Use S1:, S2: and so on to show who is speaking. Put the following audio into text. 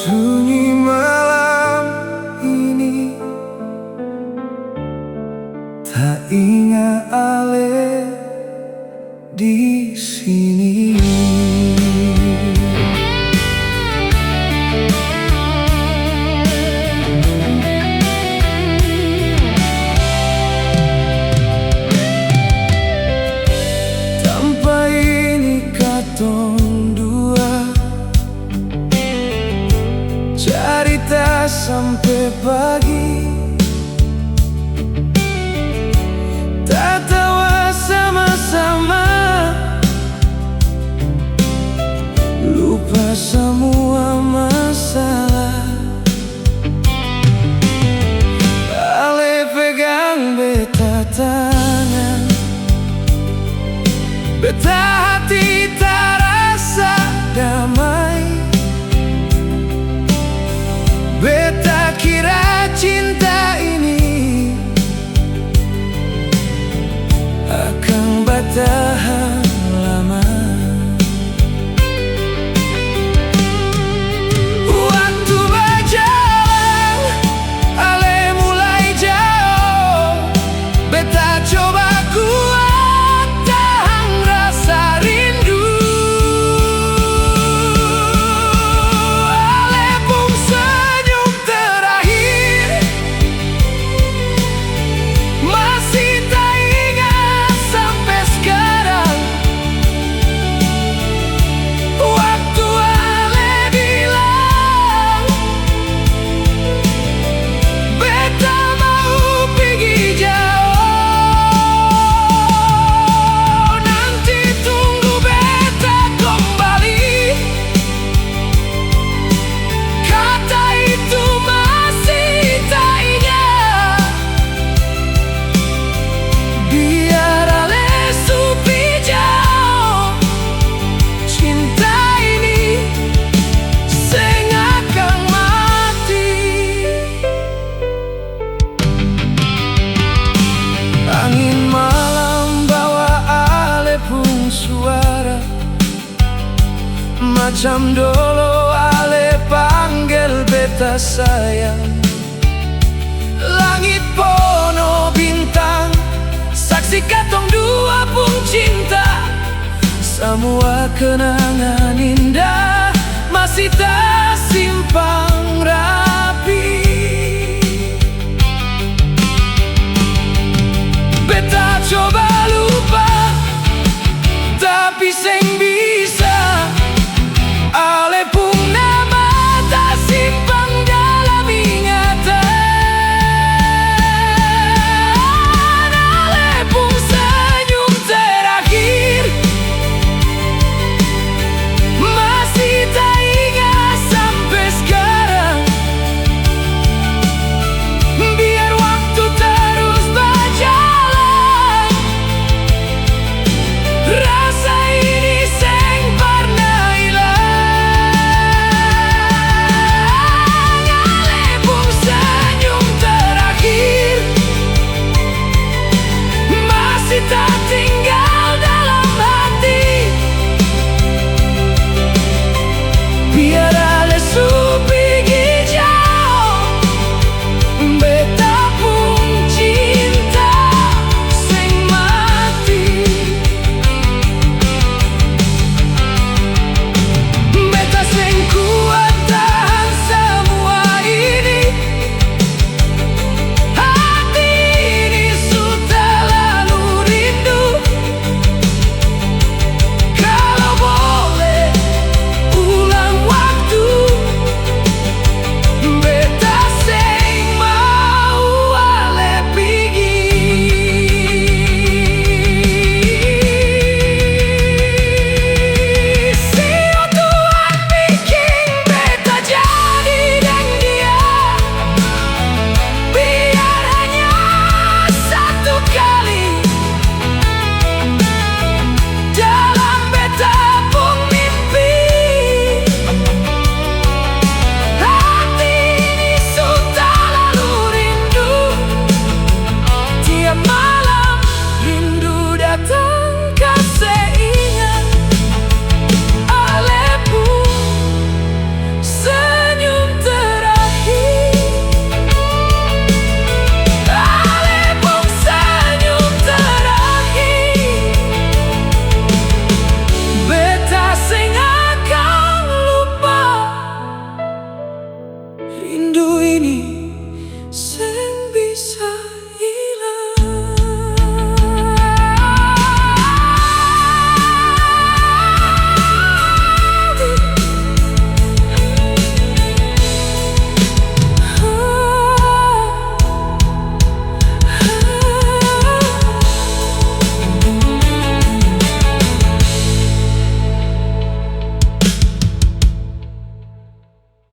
S1: Sunyi malam ini, tak ingat ale di sini. Tanpa ini katong dua cerita sampai pagi, tertawa sama-sama, lupa semua masalah. Ale pegang beta tangan, beta hati terasa damai. Beta kira cinta ini akan bertahan lama. Waktu berjalan, ale mulai jauh. Beta coba kuat tahan rasa rindu. Ale pun senyum terakhir, masih tak ingat sampai sekarang. Waktu ale bilang beta mau pergi jauh, nanti tunggu beta kembali. Kata itu masih tak ingat. Biar ale supi jauh, cinta ini seng akan mati. Angin malam bawa ale pun suara, macam dulu ale panggil beta sayang. Langit penuh bintang, saksi katong dua pun cinta. Semua kenangan indah masih tersimpan.